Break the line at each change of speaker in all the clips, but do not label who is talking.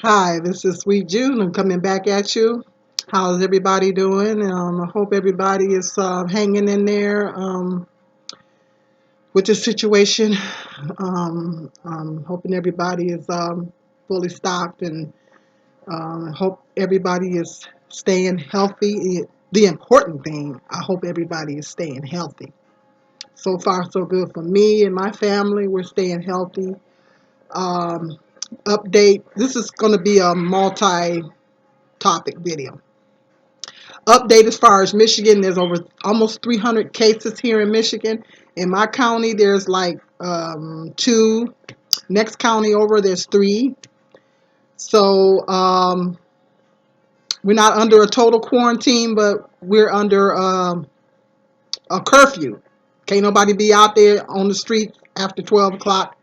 Hi, this is Sweet June. I'm coming back at you. How's everybody doing? I hope everybody is hanging in there with the situation. I'm hoping everybody is fully stocked and hope everybody is staying healthy. The important thing, I hope everybody is staying healthy. So far, so good for me and my family. We're staying healthy. Um, Update. This is going to be a multi-topic video. Update as far as Michigan, there's over almost 300 cases here in Michigan. In my county, there's like two. Next county over, there's three. So we're not under a total quarantine, but we're under a curfew. Can't nobody be out there on the street after 12 o'clock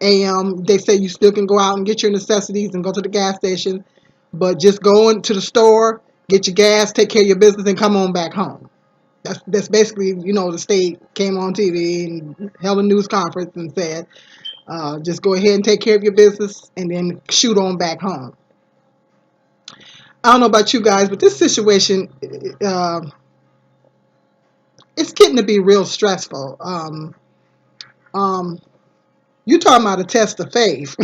a.m. They say you still can go out and get your necessities and go to the gas station, but just go into the store, get your gas, take care of your business, and come on back home. That's basically, the state came on TV and held a news conference and said, just go ahead and take care of your business and then shoot on back home. I don't know about you guys, but this situation, uh, it's getting to be real stressful. Um, you talking about a test of faith.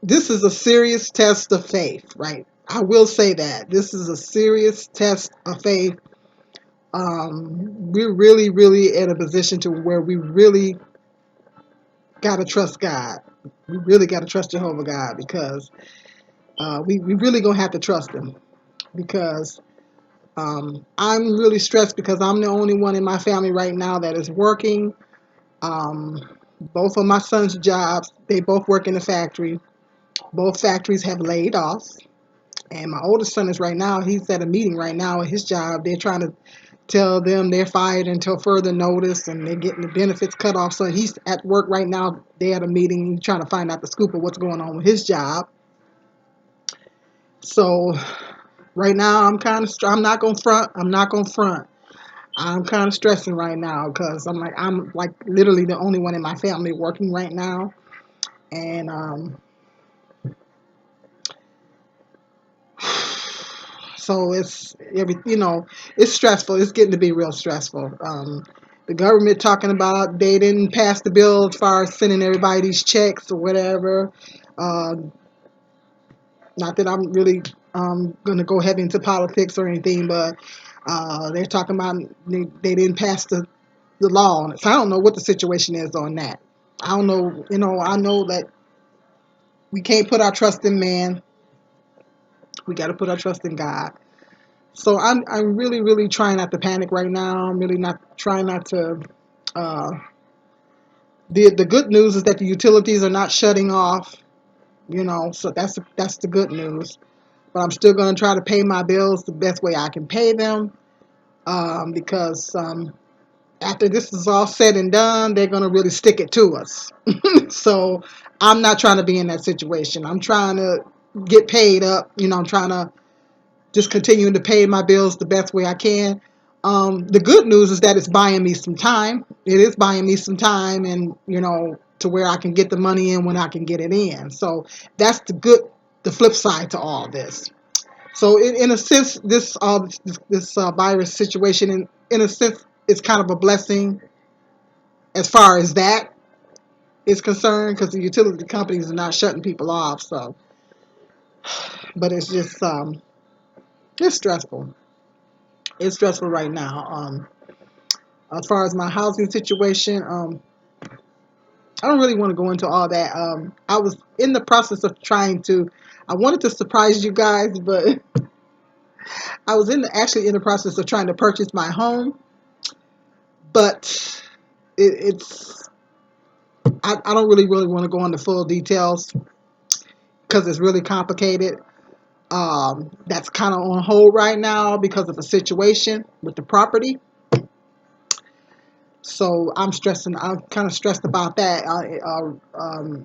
This is a serious test of faith, right? I will say that. This is a serious test of faith. We're really, really in a position to where we really got to trust God. We really got to trust Jehovah God because we really going to have to trust Him because I'm really stressed because I'm the only one in my family right now that is working. Um, both of my son's jobs, they both work in the factory. Both factories have laid off. And my oldest son is right now, he's at a meeting right now at his job. They're trying to tell them they're fired until further notice and they're getting the benefits cut off. So he's at work right now. They're at a meeting trying to find out the scoop of what's going on with his job. So right now I'm not going to front. I'm not going to front. I'm kind of stressing right now because I'm like literally the only one in my family working right now. And so it's stressful. It's getting to be real stressful. The government talking about they didn't pass the bill as far as sending everybody these checks or whatever. Uh, Not that I'm really going to go heavy into politics or anything, but they're talking about they didn't pass the law on it. So I don't know what the situation is on that. I don't know. I know that we can't put our trust in man. We got to put our trust in God. So I'm really really trying not to panic right now. I'm really not trying not to. Uh, the good news is that the utilities are not shutting off. So that's the good news. But I'm still going to try to pay my bills the best way I can pay them because after this is all said and done, they're going to really stick it to us. So I'm not trying to be in that situation. I'm trying to get paid up. I'm trying to just continue to pay my bills the best way I can. The good news is that it's buying me some time. It is buying me some time, and to where I can get the money in when I can get it in. So that's the flip side to all this. So in a sense, this virus situation, in a sense, is kind of a blessing as far as that is concerned, because the utility companies are not shutting people off. So, but it's just it's stressful. It's stressful right now. As far as my housing situation, I don't really want to go into all that. I was in the process of trying to. I wanted to surprise you guys, but I was actually in the process of trying to purchase my home, but it's I don't really want to go into full details because it's really complicated. That's kind of on hold right now because of the situation with the property. So I'm stressing. I'm kind of stressed about that.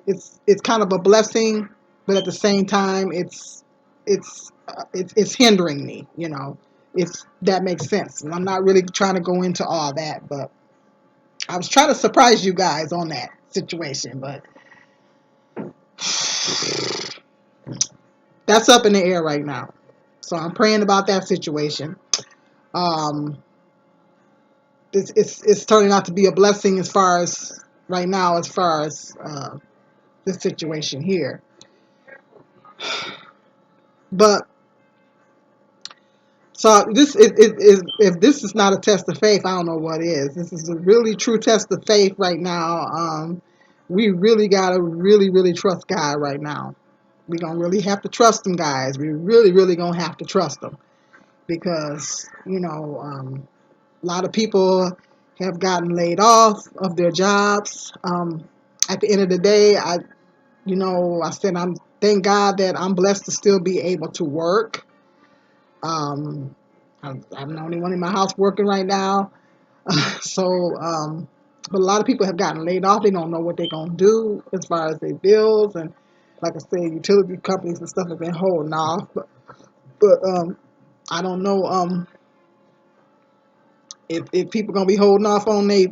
It's kind of a blessing, but at the same time, it's hindering me. If that makes sense. And I'm not really trying to go into all that, but I was trying to surprise you guys on that situation, but That's up in the air right now. So I'm praying about that situation. Um, it's turning out to be a blessing as far as right now, as far as this situation here. But so this is if this is not a test of faith, I don't know what is. This is a really true test of faith right now. We really gotta really trust God right now. We're gonna really have to trust him, guys. We really gonna have to trust him because a lot of people have gotten laid off of their jobs. At the end of the day, I said I'm thank God that I'm blessed to still be able to work. Um, I'm the only one in my house working right now. So, but a lot of people have gotten laid off. They don't know what they're gonna do as far as their bills and, like I said, utility companies and stuff have been holding off. But I don't know if people gonna be holding off on they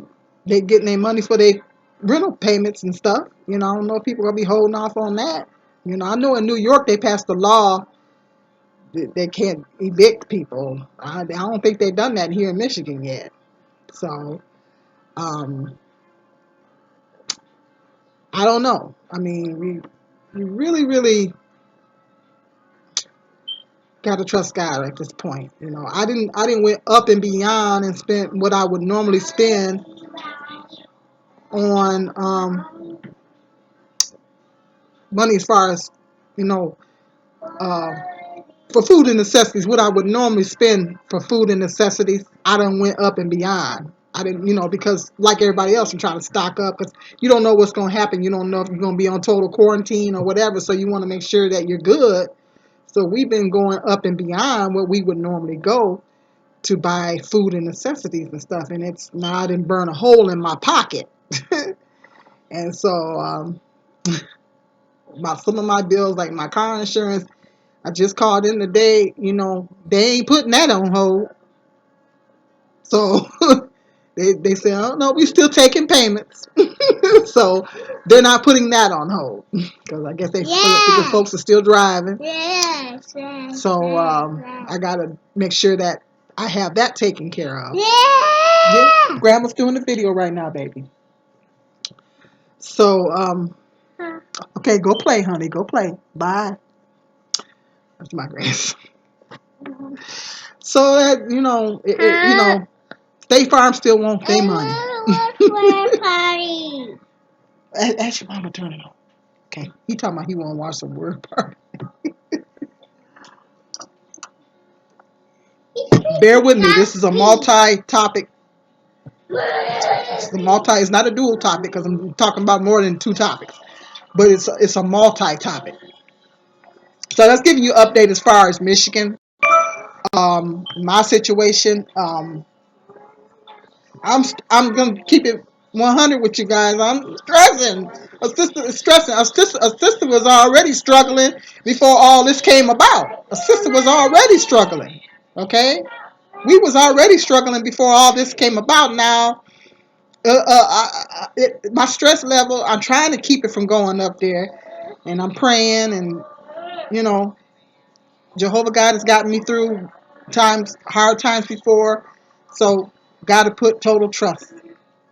getting their money for their rental payments and stuff. I don't know if people gonna be holding off on that. I know in New York they passed a law that they can't evict people. I don't think they've done that here in Michigan yet. So um, I don't know. I mean, we really got to trust God at this point. I didn't went up and beyond and spent what I would normally spend on money as far as you know uh, for food and necessities. What I would normally spend for food and necessities, I done went up and beyond. I didn't, because like everybody else, I'm trying to stock up because you don't know what's going to happen. You don't know if you're going to be on total quarantine or whatever. So you want to make sure that you're good. So we've been going up and beyond what we would normally go to buy food and necessities and stuff. And it's now I didn't burn a hole in my pocket. And so some of my bills, like my car insurance, I just called in today. They ain't putting that on hold. So they say, oh no, we still taking payments. So they're not putting that on hold because I guess they figure folks are still driving. Yes. So I gotta make sure that I have that taken care of. Yeah. Grandma's doing the video right now, baby. So okay, go play, honey. Go play. Bye. That's my grandson. So that State Farm still wants their money. Party. Ask your mama turn it on. Okay. He talking about he want to watch some word party. Bear with me. This is a multi-topic. It's not a dual topic because I'm talking about more than two topics. But it's a multi-topic. So that's giving you an update as far as Michigan. My situation. I'm gonna keep it 100 with you guys. I'm stressing. A sister is stressing. A sister was already struggling before all this came about. A sister was already struggling. Okay, we was already struggling before all this came about. Now, my stress level. I'm trying to keep it from going up there, and I'm praying, and you know, Jehovah God has gotten me through hard times before. So, got to put total trust.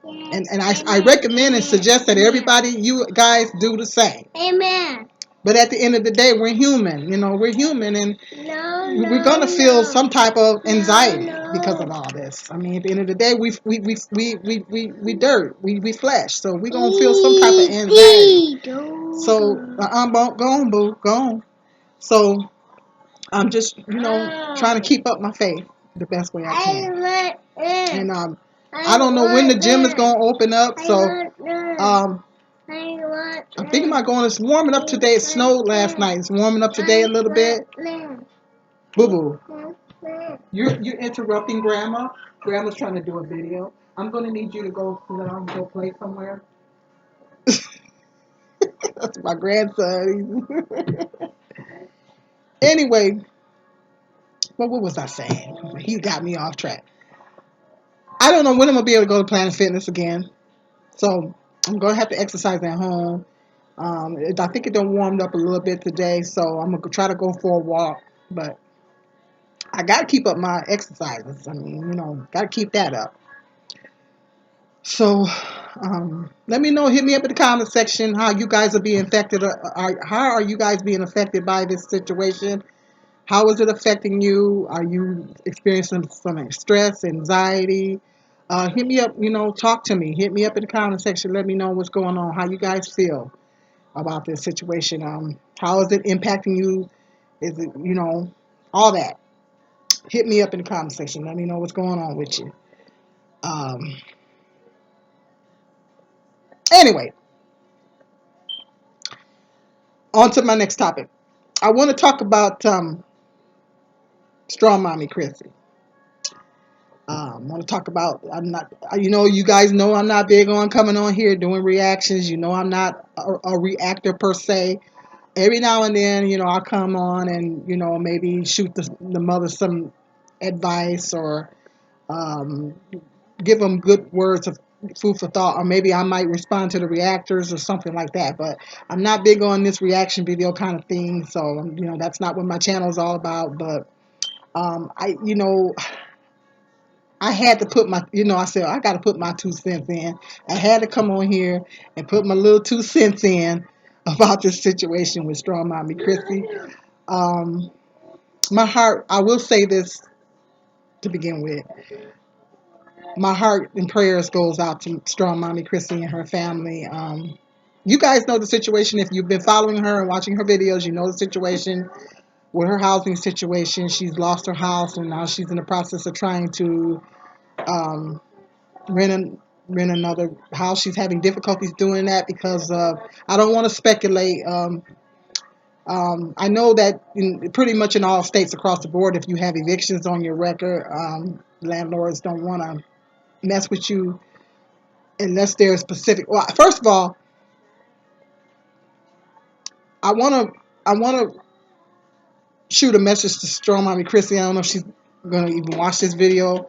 And I recommend and suggest that everybody, you guys, do the same. Amen. But at the end of the day, we're human. We're human, and we're gonna feel some type of anxiety because of all this. I mean, at the end of the day, we dirt, we flesh, so we're gonna feel some type of anxiety. So, go on, boo, go on. So, I'm just, trying to keep up my faith the best way I can. And I don't know when the gym is gonna open up, so I'm thinking about going. It's warming up today. It snowed last night. It's warming up today a little bit. Boo boo, you're interrupting Grandma. Grandma's trying to do a video. I'm gonna need you to go so that I can go play somewhere. That's my grandson. Anyway, what was I saying? He got me off track. I don't know when I'm gonna be able to go to Planet Fitness again. So I'm gonna have to exercise at home. I think it done warmed up a little bit today, so I'm gonna try to go for a walk. But I gotta keep up my exercises. I mean, gotta keep that up. So, let me know. Hit me up in the comment section how you guys are being affected. How are you guys being affected by this situation? How is it affecting you? Are you experiencing some stress, anxiety? Hit me up. Talk to me. Hit me up in the comment section. Let me know what's going on. How you guys feel about this situation? How is it impacting you? Is it all that? Hit me up in the comment section. Let me know what's going on with you. Um, anyway, on to my next topic. I want to talk about Strong Mommy Chrissy. I want to talk about. I'm not. You guys know I'm not big on coming on here doing reactions. I'm not a reactor per se. Every now and then, I'll come on and maybe shoot the mother some advice or um, give them good words of food for thought, or maybe I might respond to the reactors or something like that. But I'm not big on this reaction video kind of thing, so that's not what my channel is all about. But I had to put my, I said I got to put my 2 cents in. I had to come on here and put my little 2 cents in about this situation with Strong Mommy Chrissy. Um, my heart, I will say this to begin with. My heart and prayers goes out to Strong Mommy Chrissy and her family. You guys know the situation. If you've been following her and watching her videos, you know the situation with her housing situation. She's lost her house and now she's in the process of trying to um, rent a, rent another house. She's having difficulties doing that because of, I don't want to speculate. I know that pretty much in all states across the board, if you have evictions on your record, landlords don't want to mess with you unless there's specific. Well, first of all, I want to shoot a message to Strong Mommy Chrissy. I don't know if she's gonna even watch this video.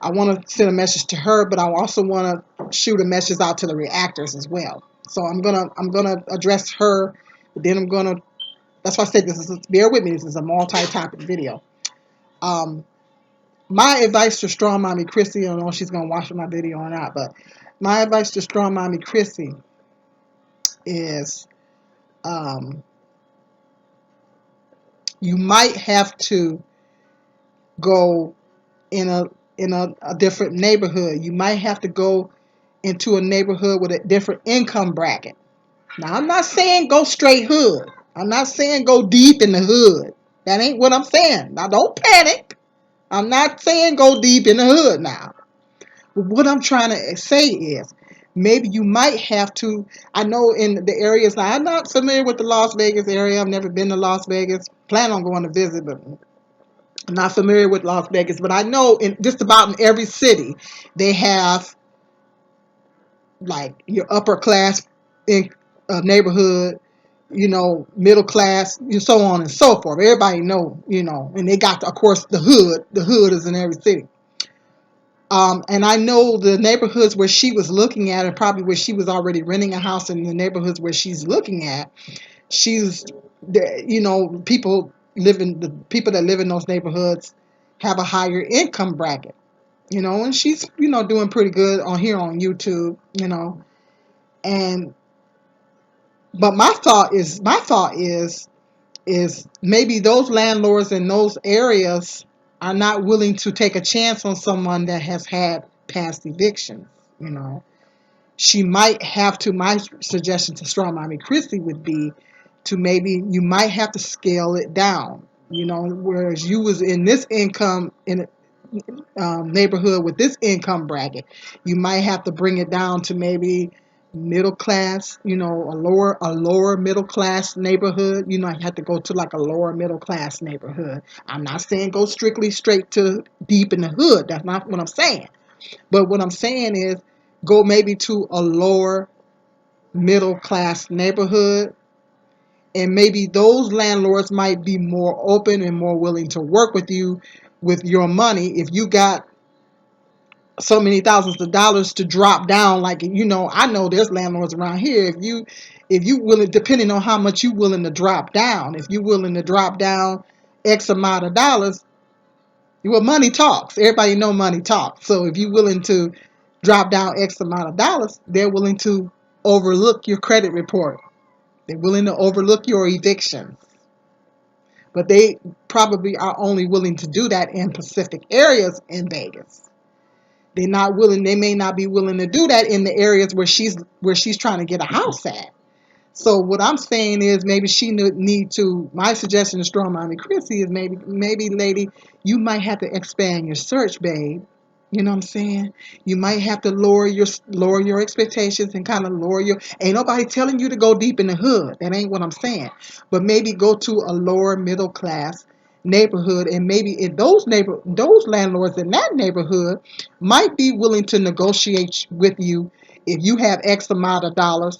I want to send a message to her, but I also want to shoot a message out to the reactors as well. So I'm gonna address her, but then I'm gonna. That's why I said this is. Bear with me. This is a multi-topic video. Um, my advice to Strong Mommy Chrissy. I don't know if she's gonna watch my video or not, but my advice to Strong Mommy Chrissy is, um, you might have to go in a different neighborhood. You might have to go into a neighborhood with a different income bracket. Now, I'm not saying go straight hood. I'm not saying go deep in the hood. That ain't what I'm saying. Now, don't panic. I'm not saying go deep in the hood now. But what I'm trying to say is maybe you might have to. I know in the areas, now I'm not familiar with the Las Vegas area. I've never been to Las Vegas. Plan on going to visit, but I'm not familiar with Las Vegas. But I know in just about in every city, they have like your upper class in neighborhood, middle class, and so on and so forth. Everybody know, and they got, of course, the hood. The hood is in every city. And I know the neighborhoods where she was looking at, and probably where she was already renting a house in the neighborhoods where she's looking at, she's, the people that live in those neighborhoods have a higher income bracket, and she's, doing pretty good on here on YouTube, and but my thought is maybe those landlords in those areas are not willing to take a chance on someone that has had past evictions. You know, she might have to. My suggestion to Strong Mommy Chrissy would be to maybe you might have to scale it down. Whereas you was in this income in neighborhood with this income bracket, you might have to bring it down to maybe middle class, a lower middle class neighborhood. You might have to go to like a lower middle class neighborhood. I'm not saying go strictly straight to deep in the hood. That's not what I'm saying. But what I'm saying is go maybe to a lower middle class neighborhood, and maybe those landlords might be more open and more willing to work with you with your money if you got so many thousands of dollars to drop down. Like, I know there's landlords around here. If you willing, depending on how much you willing to drop down, if you willing to drop down X amount of dollars, well, money talks. Everybody know money talks. So if you willing to drop down X amount of dollars, they're willing to overlook your credit report. They're willing to overlook your eviction. But they probably are only willing to do that in Pacific areas in Vegas. They may not be willing to do that in the areas where she's trying to get a house at. So what I'm saying is maybe she need to. My suggestion to Strong Mommy Chrissy is maybe lady, you might have to expand your search, babe. You know what I'm saying? You might have to lower your expectations and kind of lower your. Ain't nobody telling you to go deep in the hood. That ain't what I'm saying. But maybe go to a lower middle class neighborhood, and maybe if those landlords in that neighborhood might be willing to negotiate with you if you have X amount of dollars,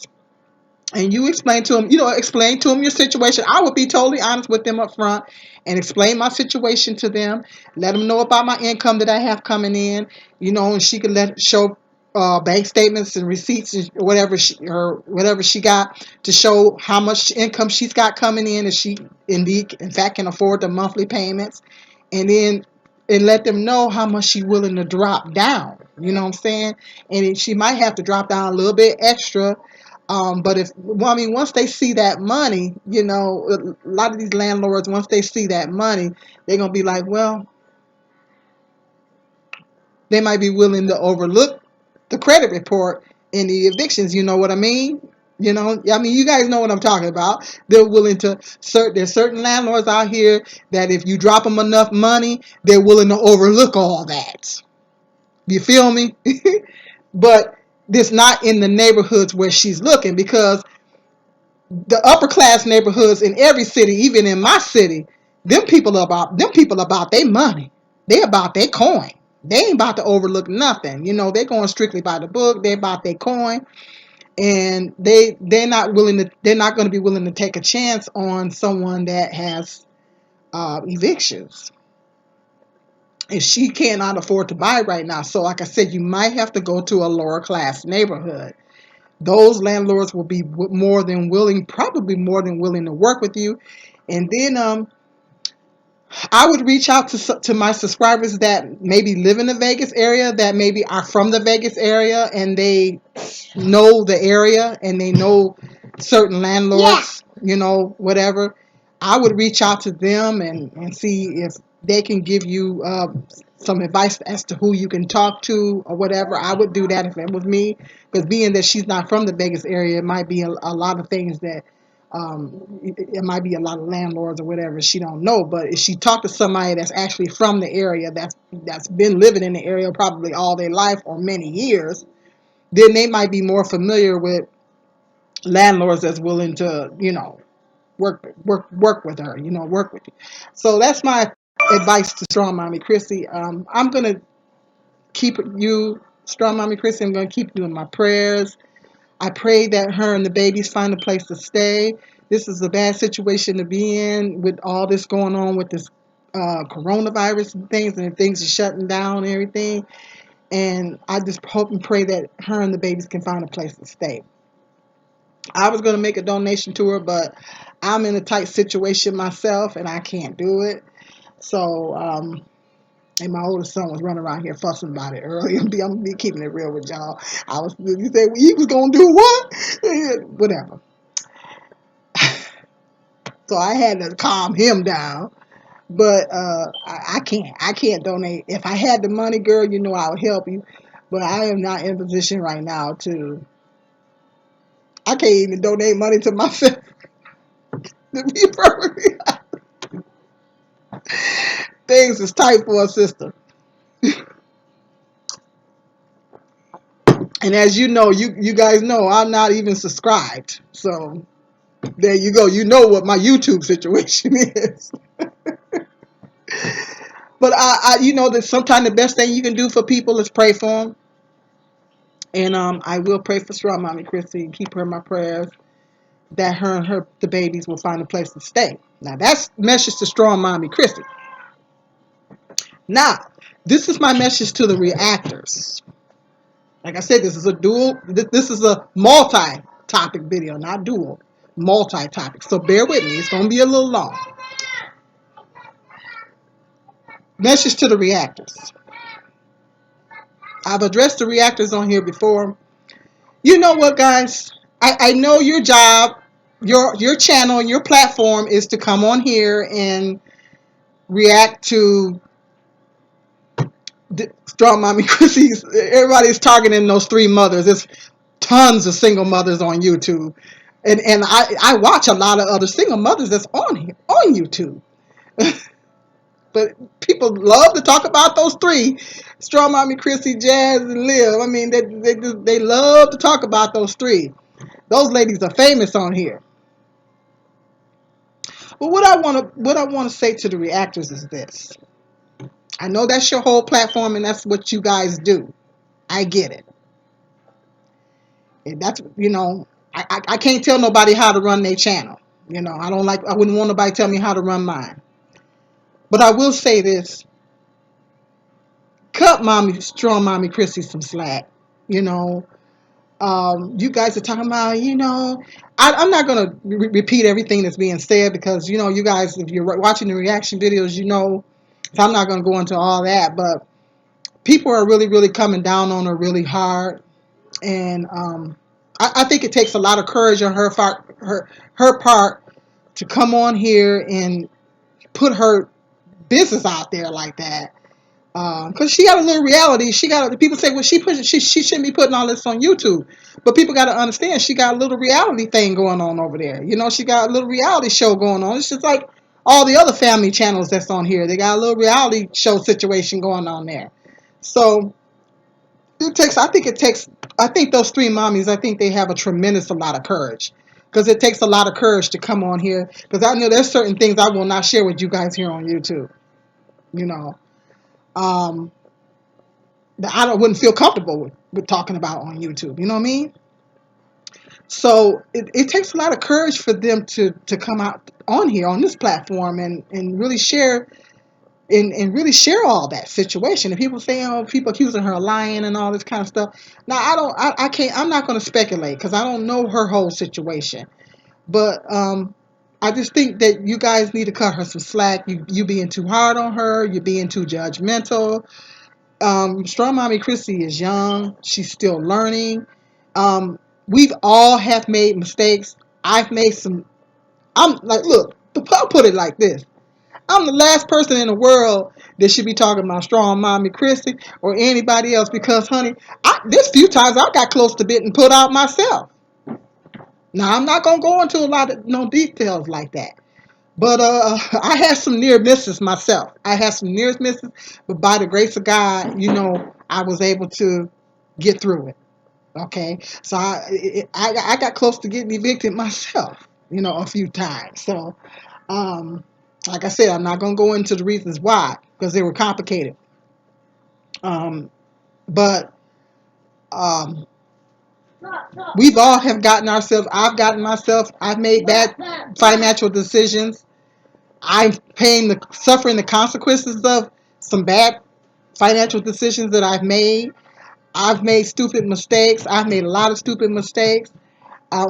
and you explain to them your situation. I would be totally honest with them up front and explain my situation to them. Let them know about my income that I have coming in. And she could show bank statements and receipts and whatever she got to show how much income she's got coming in, and she indeed, in fact, can afford the monthly payments, and then and let them know how much she's willing to drop down. You know what I'm saying? And she might have to drop down a little bit extra, but once they see that money, a lot of these landlords, once they see that money, they're going to be like, well, they might be willing to overlook the credit report in the evictions. You know what I mean? You guys know what I'm talking about. They're willing to, there's certain landlords out here that if you drop them enough money, they're willing to overlook all that. You feel me? But it's not in the neighborhoods where she's looking, because the upper class neighborhoods in every city, even in my city, them people about their money. They about their coin. They ain't about to overlook nothing. They're going strictly by the book. They about their coin, and they're not going to be willing to take a chance on someone that has evictions. And she cannot afford to buy right now. So, like I said, you might have to go to a lower class neighborhood. Those landlords will be probably more than willing to work with you. And then I would reach out to my subscribers that maybe live in the Vegas area, that maybe are from the Vegas area, and they know the area and they know certain landlords, whatever. I would reach out to them and see if they can give you some advice as to who you can talk to or whatever. I would do that if it was me, because being that she's not from the Vegas area, it might be a lot of things that it might be a lot of landlords or whatever she don't know. But if she talked to somebody that's actually from the area, that's been living in the area probably all their life or many years, then they might be more familiar with landlords that's willing to, work with her, work with you. So that's my advice to Strong Mommy Chrissy. I'm gonna keep you, Strong Mommy Chrissy. I'm gonna keep you in my prayers. I pray that her and the babies find a place to stay. This is a bad situation to be in with all this going on with this coronavirus and things are shutting down and everything. And I just hope and pray that her and the babies can find a place to stay. I was going to make a donation to her, but I'm in a tight situation myself and I can't do it. So, and my oldest son was running around here fussing about it earlier. I'm gonna be keeping it real with y'all. You say, well, he was gonna do what? Whatever. So I had to calm him down. But I can't. I can't donate. If I had the money, girl, I would help you. But I am not in a position right now to. I can't even donate money to myself. To be perfectly things is tight for a sister. And as you know, you guys know, I'm not even subscribed. So there you go. You know what my YouTube situation is. But you know that sometimes the best thing you can do for people is pray for them. And I will pray for Strong Mommy Chrissy and keep her in my prayers, that her and the babies will find a place to stay. Now that's message to Strong Mommy Chrissy. Now, This is my message to the reactors. Like I said, this is a dual. This is a multi-topic video, not dual. Multi-topic. So bear with me. It's going to be a little long. Message to the reactors. I've addressed the reactors on here before. You know what, guys? I know your job, your channel, your platform is to come on here and react to Strong Mommy Chrissy's. Everybody's targeting those three mothers. There's tons of single mothers on YouTube. And I watch a lot of other single mothers that's on here on YouTube. But people love to talk about those three: Strong Mommy, Chrissy, Jazz, and Liv. I mean, they love to talk about those three. Those ladies are famous on here. But what I want to say to the reactors is this: I know that's your whole platform and that's what you guys do. I get it. And that's I can't tell nobody how to run their channel. I wouldn't want nobody to tell me how to run mine. But I will say this: cut Strong Mommy Chrissy some slack. You know, you guys are talking about, I'm not going to repeat everything that's being said because, you guys, if you're watching the reaction videos, so I'm not going to go into all that. But people are really, really coming down on her really hard. And I think it takes a lot of courage on her part to come on here and put her business out there like that. Because she got a little reality. People say, well, she shouldn't be putting all this on YouTube. But people got to understand, she got a little reality thing going on over there. She got a little reality show going on. It's just like all the other family channels that's on here. They got a little reality show situation going on there. So I think those three mommies, I think they have a tremendous amount of courage. Because it takes a lot of courage to come on here. Because I know there's certain things I will not share with you guys here on YouTube. You know. That wouldn't feel comfortable with talking about on YouTube. You know what I mean? So it takes a lot of courage for them to come out on here on this platform and really share and really share all that situation. And people say, oh, people accusing her of lying and all this kind of stuff. Now I can't. I'm not going to speculate because I don't know her whole situation. But I just think that you guys need to cut her some slack. You being too hard on her. You're being too judgmental. Strong Mommy Chrissy is young. She's still learning. We've all have made mistakes. I've made some. I'm like, look, I'll put it like this. I'm the last person in the world that should be talking about Strong Mommy Chrissy or anybody else because, honey, there's few times I got close to being put out myself. Now, I'm not going to go into a lot of no details like that. But I had some near misses myself. I had some near misses, but by the grace of God, I was able to get through it. Okay, so I got close to getting evicted myself, a few times. So, like I said, I'm not going to go into the reasons why because they were complicated. But we've all have gotten ourselves. I've made bad financial decisions. I'm suffering the consequences of some bad financial decisions that I've made. I've made stupid mistakes. I've made a lot of stupid mistakes.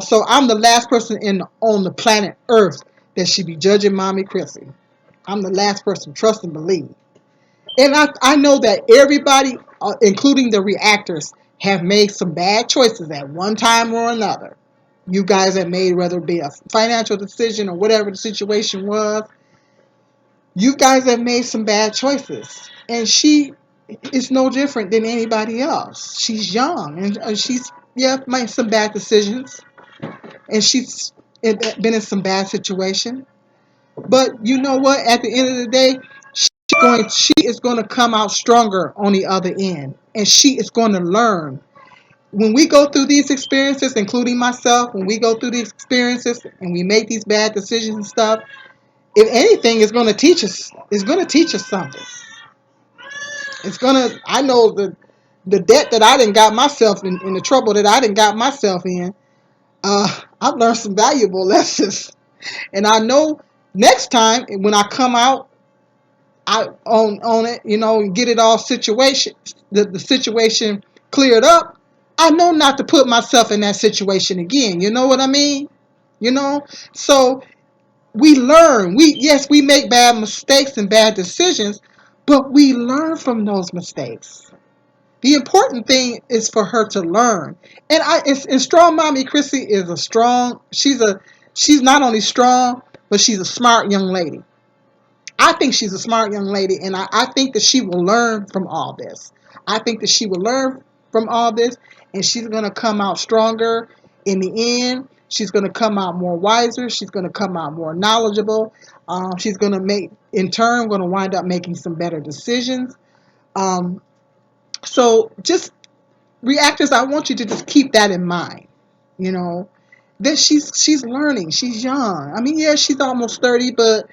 So I'm the last person on the planet Earth that should be judging Mommy Chrissy. I'm the last person, trust and believe. And I know that everybody, including the reactors, have made some bad choices at one time or another. You guys have made, whether it be a financial decision or whatever the situation was, you guys have made some bad choices. And she is no different than anybody else. She's young and she's, made some bad decisions. And she's been in some bad situations. But you know what? At the end of the day, she is going to come out stronger on the other end. And she is going to learn. When we go through these experiences, including myself, when we go through these experiences and we make these bad decisions and stuff, if anything, it's going to teach us. It's going to teach us something. I know the debt that I didn't got myself in the trouble that I didn't got myself in. I've learned some valuable lessons. And I know next time when I come out I on it, and get it all the situation cleared up, I know not to put myself in that situation again. You know what I mean? You know? So we learn. We make bad mistakes and bad decisions, but we learn from those mistakes. The important thing is for her to learn. And strong mommy Chrissy is a strong. She's not only strong, but she's a smart young lady. I think she's a smart young lady, and I think that she will learn from all this. I think that she will learn from all this, and she's going to come out stronger in the end. She's going to come out more wiser. She's going to come out more knowledgeable. She's going to in turn, going to wind up making some better decisions. Um, so just reactors, I want you to just keep that in mind. You know that she's learning. She's young. I mean, yeah, she's almost 30, but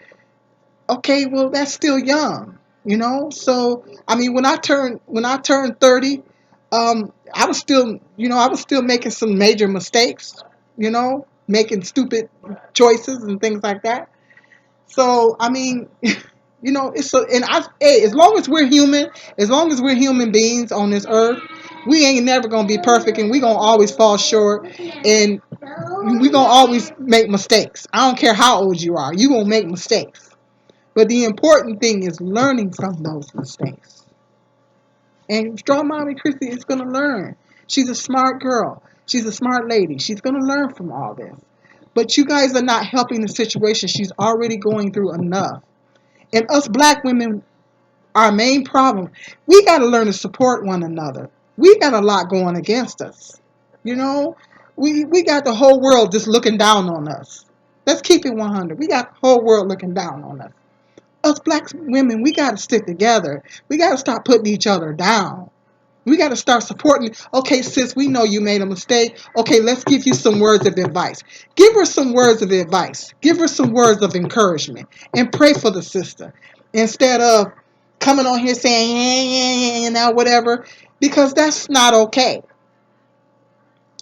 okay, well that's still young. So I mean, when I turned 30, I was still making some major mistakes, making stupid choices and things like that. So I mean, it's and hey, as long as we're human beings on this earth, we ain't never gonna be perfect, and we gonna always fall short, and we gonna always make mistakes. I don't care how old you are, you gonna make mistakes. But the important thing is learning from those mistakes. And strong mommy Chrissy is going to learn. She's a smart girl. She's a smart lady. She's going to learn from all this. But you guys are not helping the situation. She's already going through enough. And us black women, our main problem, we got to learn to support one another. We got a lot going against us. You know, we got the whole world just looking down on us. Let's keep it 100. We got the whole world looking down on us. Us black women, we got to stick together. We got to stop putting each other down. We got to start supporting. Okay, sis, we know you made a mistake. Okay, let's give you some words of advice. Give her some words of advice. Give her some words of encouragement, and pray for the sister instead of coming on here saying, now whatever, because that's not okay.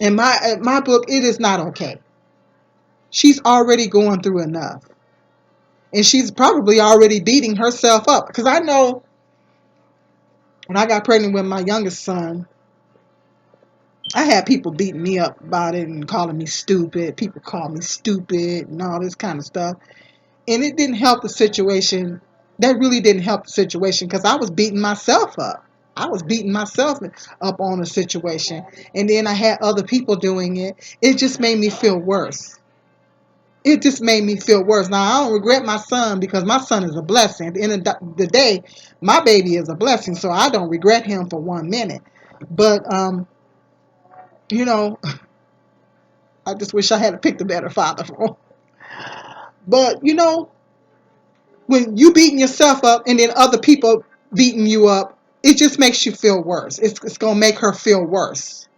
In my book, it is not okay. She's already going through enough. And she's probably already beating herself up. Because I know when I got pregnant with my youngest son, I had people beating me up about it and calling me stupid. People call me stupid and all this kind of stuff. And it didn't help the situation. That really didn't help the situation because I was beating myself up. I was beating myself up on the situation. And then I had other people doing it. It just made me feel worse. It just made me feel worse. Now, I don't regret my son because my son is a blessing. At the end of the day, my baby is a blessing, so I don't regret him for 1 minute. But, you know, I just wish I had picked a better father for him. But, when you beating yourself up and then other people beating you up, it just makes you feel worse. It's going to make her feel worse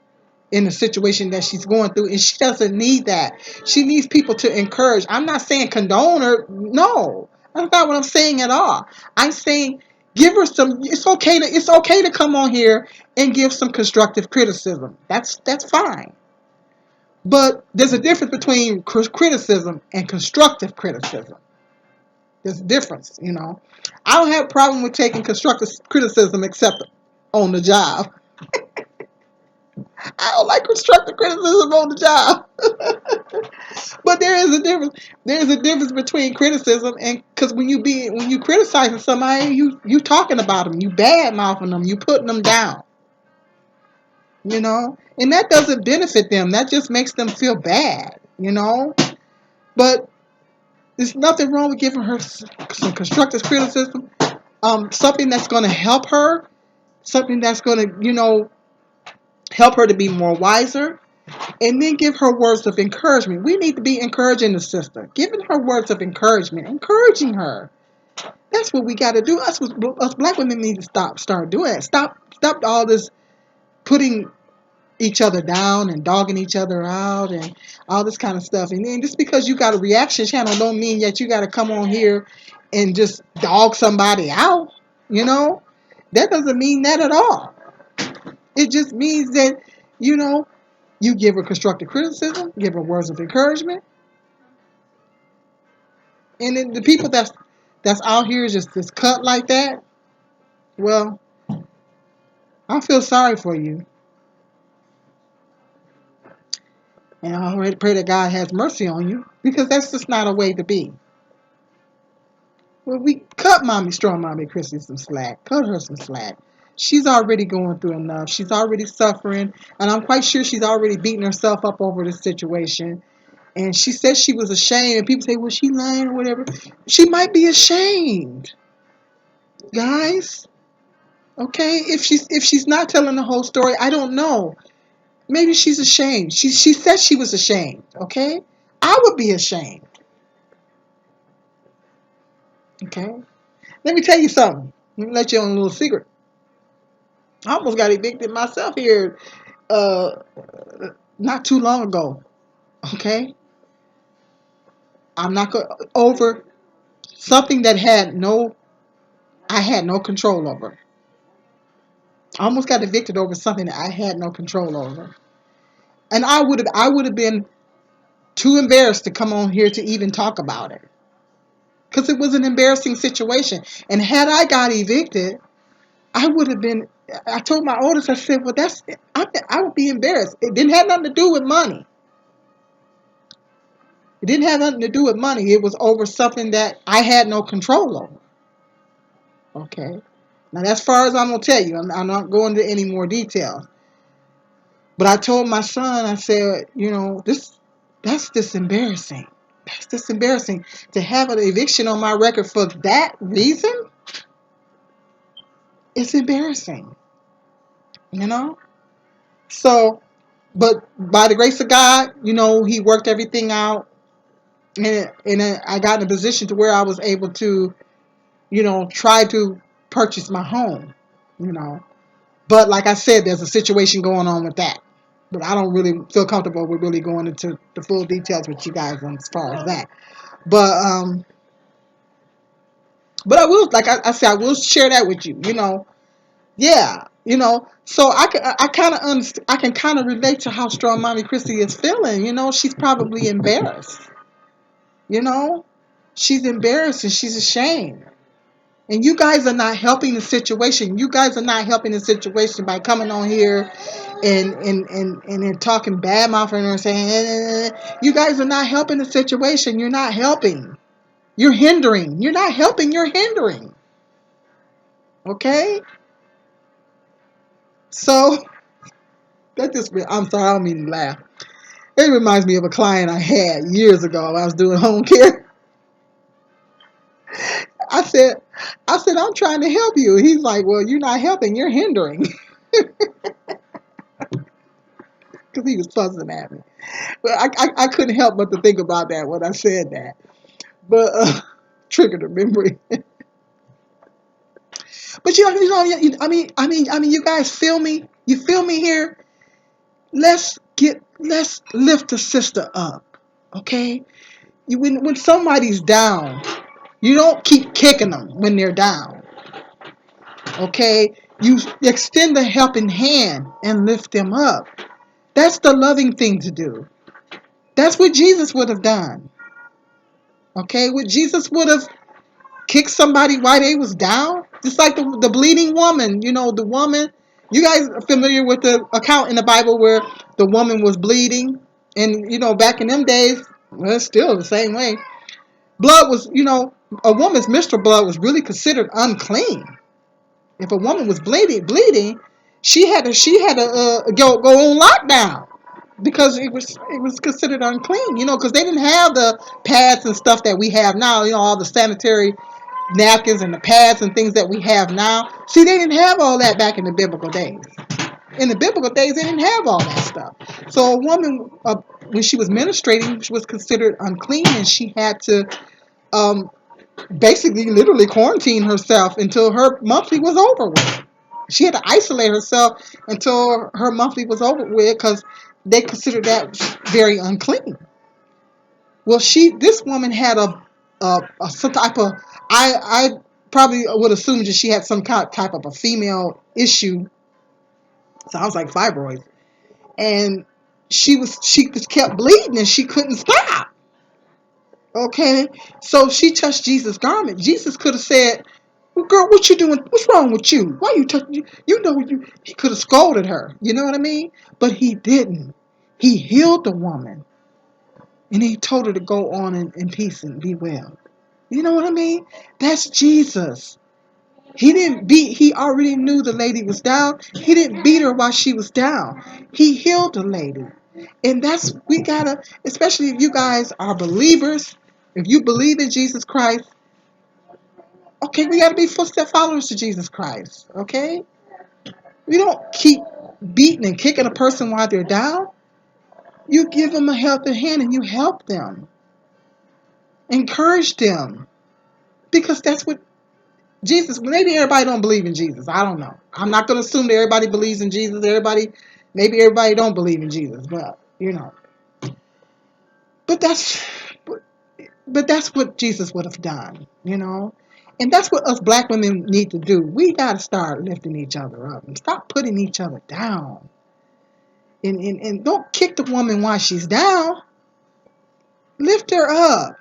in the situation that she's going through, and she doesn't need that. She needs people to encourage. I'm not saying condone her. No, that's not what I'm saying at all. I'm saying give her some. It's okay to come on here and give some constructive criticism. That's fine. But there's a difference between criticism and constructive criticism. There's a difference. I don't have a problem with taking constructive criticism except on the job. I don't like constructive criticism on the job. But there is a difference. There's a difference between criticism and because when you criticizing somebody, you talking about them, you bad mouthing them, you putting them down. And that doesn't benefit them. That just makes them feel bad. But there's nothing wrong with giving her some constructive criticism. Something that's going to help her, something that's going to help her to be more wiser. And then give her words of encouragement. We need to be encouraging the sister, giving her words of encouragement, encouraging her. That's what we got to do. Us black women need to start doing it. Stop all this putting each other down and dogging each other out and all this kind of stuff. And then just because you got a reaction channel don't mean that you got to come on here and just dog somebody out. That doesn't mean that at all. It just means that you give her constructive criticism, give her words of encouragement, and then the people that's out here just cut like that, well, I feel sorry for you. And I already pray that God has mercy on you because that's just not a way to be. Well, we cut Strong Mommy Chrissy some slack. Cut her some slack. She's already going through enough. She's already suffering. And I'm quite sure she's already beating herself up over this situation. And she said she was ashamed. And people say, well, she lying or whatever. She might be ashamed, guys. Okay? If she's not telling the whole story, I don't know. Maybe she's ashamed. She said she was ashamed. Okay? I would be ashamed. Okay? Let me tell you something. Let me let you on a little secret. I almost got evicted myself here uh not too long ago. Okay? I'm not over something that I had no control over. I almost got evicted over something that I had no control over. And I would have been too embarrassed to come on here to even talk about it. Because it was an embarrassing situation. And had I got evicted, I would have been I told my oldest, I said, well, I would be embarrassed. It didn't have nothing to do with money. It didn't have nothing to do with money. It was over something that I had no control over. Okay. Now, as far as I'm going to tell you, I'm not going into any more details. But I told my son, I said, that's just embarrassing. That's just embarrassing. To have an eviction on my record for that reason, it's embarrassing. You know? So, but by the grace of God, he worked everything out. And I got in a position to where I was able to, try to purchase my home, you know. But like I said, there's a situation going on with that. But I don't really feel comfortable with really going into the full details with you guys as far as that. But I will, like I said, I will share that with you. Yeah. So I can kind of relate to how strong Mommy Chrissy is feeling. She's probably embarrassed. You know, she's embarrassed and she's ashamed. And you guys are not helping the situation. You guys are not helping the situation by coming on here and then talking bad mouthing her and saying, you guys are not helping the situation. You're not helping. You're hindering. You're not helping. You're hindering. Okay? So, I'm sorry, I don't mean to laugh. It reminds me of a client I had years ago. I was doing home care. I said, I'm trying to help you. He's like, well, you're not helping. You're hindering. Because he was fussing at me. But I couldn't help but to think about that when I said that. But triggered a memory. But you guys feel me? You feel me here? Let's lift the sister up, okay? When somebody's down, you don't keep kicking them when they're down, okay? You extend a helping hand and lift them up. That's the loving thing to do. That's what Jesus would have done. Okay, what Jesus would have kicked somebody while they was down, just like the bleeding woman. The woman. You guys are familiar with the account in the Bible where the woman was bleeding, and back in them days, well, it's still the same way. Blood was, a woman's menstrual blood was really considered unclean. If a woman was bleeding, she had to go on lockdown because it was considered unclean. Because they didn't have the pads and stuff that we have now. All the sanitary napkins and the pads and things that we have now. See, they didn't have all that back in the biblical days. In the biblical days, they didn't have all that stuff. So a woman, when she was menstruating, she was considered unclean, and she had to um, basically, literally quarantine herself until her monthly was over with. She had to isolate herself until her monthly was over with because they considered that very unclean. Well, this woman had some type of, I probably would assume that she had some type of a female issue. Sounds like fibroids, and she just kept bleeding and she couldn't stop. Okay, so she touched Jesus' garment. Jesus could have said, well, "Girl, what you doing? What's wrong with you? Why you touching you? You know you." He could have scolded her. You know what I mean? But he didn't. He healed the woman, and he told her to go on in peace and be well. You know what I mean? That's Jesus. He didn't beat. He already knew the lady was down. He didn't beat her while she was down. He healed the lady, and that's we gotta. Especially if you guys are believers, if you believe in Jesus Christ, okay, we gotta be footstep followers to Jesus Christ. Okay, we don't keep beating and kicking a person while they're down. You give them a helping hand and you help them, encourage them, because that's what Jesus, maybe everybody don't believe in Jesus. I don't know. I'm not going to assume that everybody believes in Jesus. Maybe everybody don't believe in Jesus, but but that's, but, but that's what Jesus would have done. And that's what us black women need to do. We got to start lifting each other up and stop putting each other down. And don't kick the woman while she's down. Lift her up.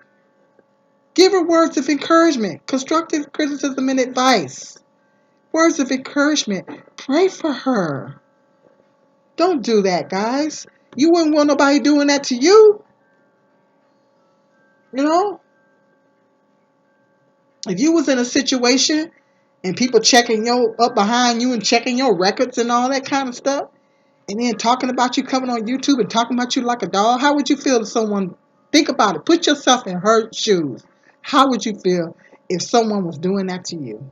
Give her words of encouragement, constructive criticism and advice. Words of encouragement. Pray for her. Don't do that, guys. You wouldn't want nobody doing that to you. You know, if you was in a situation and people checking you up behind you and checking your records and all that kind of stuff, and then talking about you coming on YouTube and talking about you like a dog, how would you feel if someone, think about it, put yourself in her shoes. How would you feel if someone was doing that to you?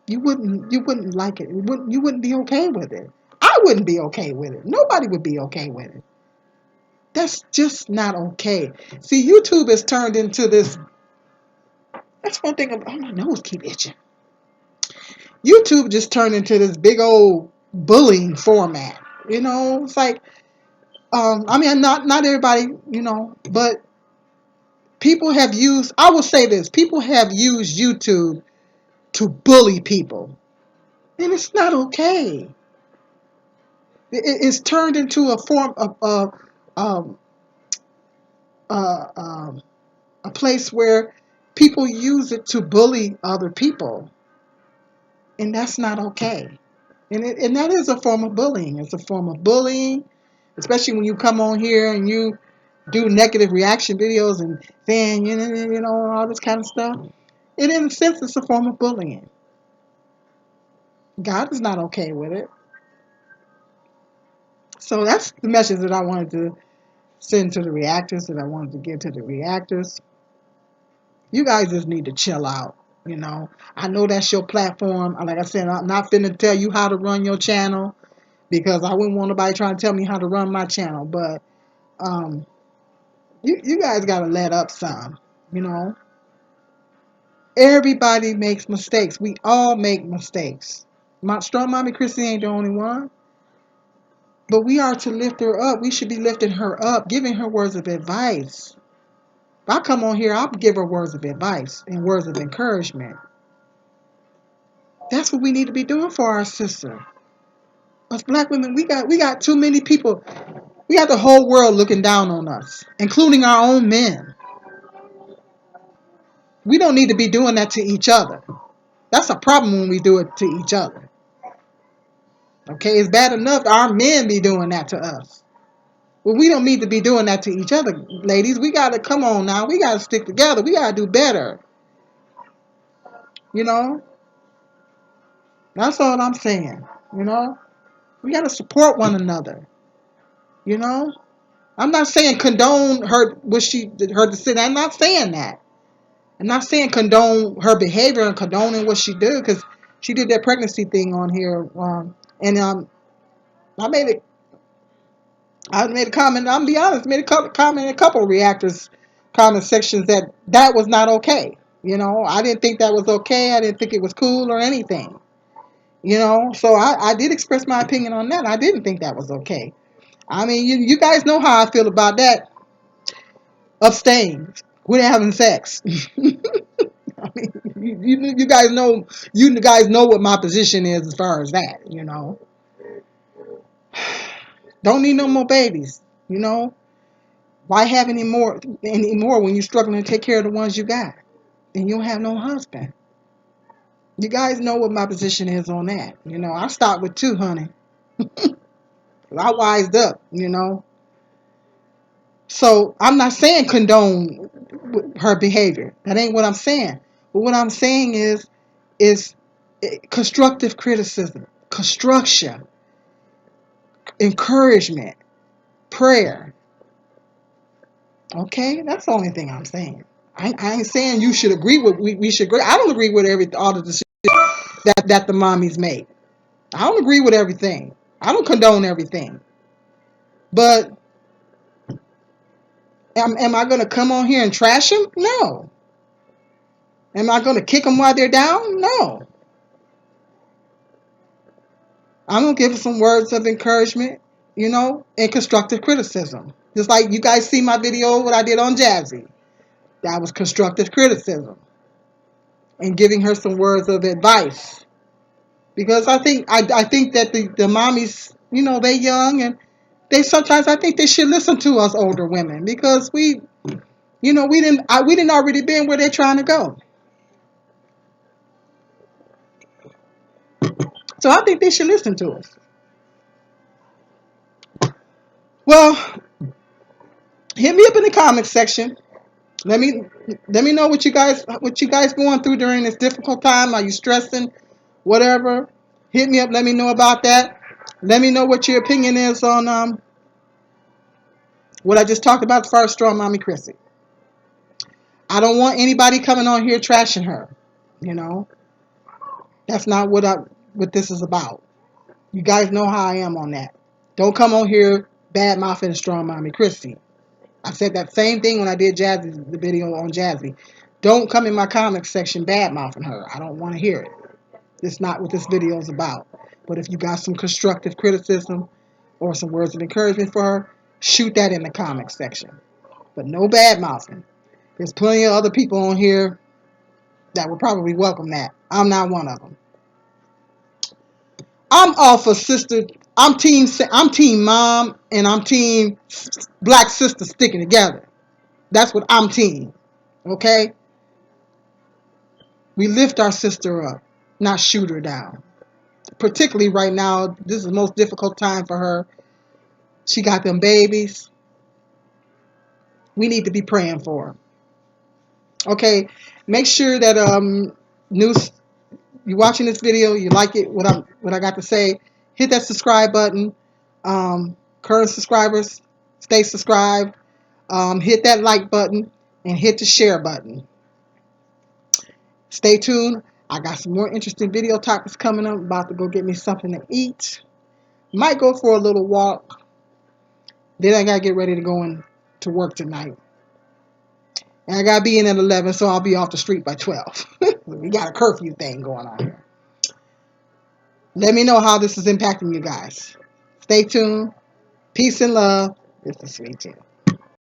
You wouldn't like it. You wouldn't be okay with it. I wouldn't be okay with it. Nobody would be okay with it. That's just not okay. See, YouTube has turned into this. That's one thing. Oh, my nose keep itching. YouTube just turned into this big old bullying format. It's like, I mean, not everybody, but people have used. I will say this: people have used YouTube to bully people, and it's not okay. It's turned into a form of um, uh, um, a place where people use it to bully other people, and that's not okay. And that is a form of bullying. It's a form of bullying, especially when you come on here and you do negative reaction videos and saying all this kind of stuff. And in a sense, it's a form of bullying. God is not okay with it. So that's the message that I wanted to send to the reactors, that I wanted to give to the reactors. You guys just need to chill out. I know that's your platform. Like I said, I'm not finna tell you how to run your channel, because I wouldn't want nobody trying to tell me how to run my channel. But um, you guys gotta let up some. You know, everybody makes mistakes. We all make mistakes. My strong mommy Chrissy ain't the only one. But we are to lift her up. We should be lifting her up, giving her words of advice. If I come on here, I'll give her words of advice and words of encouragement. That's what we need to be doing for our sister. Us black women, we got too many people. We got the whole world looking down on us, including our own men. We don't need to be doing that to each other. That's a problem when we do it to each other. Okay, it's bad enough our men be doing that to us. Well, we don't need to be doing that to each other, ladies. We got to come on now. We got to stick together. We got to do better. You know, that's all I'm saying. You know, we got to support one another. You know, I'm not saying condone her decision. I'm not saying that. I'm not saying condone her behavior and condoning what she did, because she did that pregnancy thing on here. And I made it. I made a comment. I'm gonna be honest. Made a comment in a couple of reactors comment sections that was not okay. I didn't think that was okay. I didn't think it was cool or anything. So I did express my opinion on that. I didn't think that was okay. I mean, you guys know how I feel about that. Abstain. Quit having sex. I mean, you guys know what my position is as far as that. Don't need no more babies. You know, Why have any more when you're struggling to take care of the ones you got and you don't have no husband? You guys know what my position is on that. I start with two, honey. I wised up. So I'm not saying condone her behavior. That ain't what I'm saying. But what I'm saying is constructive criticism, construction, encouragement, prayer. Okay, that's the only thing I'm saying. I ain't saying you should agree with we should agree. I don't agree with all the decisions that the mommies make. I don't agree with everything. I don't condone everything. But am I going to come on here and trash them? No. Am I going to kick them while they're down? No. I'm going to give them some words of encouragement, and constructive criticism. Just like you guys see my video, what I did on Jazzy. That was constructive criticism and giving her some words of advice. Because I think that the mommies, they young and they sometimes I think they should listen to us older women because we didn't already been where they're trying to go. So I think they should listen to us. Well, hit me up in the comments section. Let me let me know what you guys going through during this difficult time. Are you stressing? Whatever. Hit me up. Let me know about that. Let me know what your opinion is on what I just talked about as far as strong mommy Chrissy. I don't want anybody coming on here trashing her. You know, that's not what this is about. You guys know how I am on that. Don't come on here bad mouthing strong mommy Chrissy. I said that same thing when I did the video on Jazzy. Don't come in my comments section bad mouthing her. I don't want to hear it. It's not what this video is about. But if you got some constructive criticism or some words of encouragement for her, shoot that in the comments section. But no bad mouthing. There's plenty of other people on here that would probably welcome that. I'm not one of them. I'm all for sister. I'm team mom and I'm team black sister sticking together. That's what I'm team. Okay? We lift our sister up, not shoot her down. Particularly right now, this is the most difficult time for her. She got them babies. We need to be praying for her. Okay? Make sure that news you watching this video, you like it, what I got to say, hit that subscribe button. Current subscribers, stay subscribed. Hit that like button and hit the share button. Stay tuned. I got some more interesting video topics coming up. I'm about to go get me something to eat. Might go for a little walk. Then I gotta get ready to go to work tonight. And I gotta be in at 11, so I'll be off the street by 12. We got a curfew thing going on here. Let me know how this is impacting you guys. Stay tuned. Peace and love. This is Sweet Tea.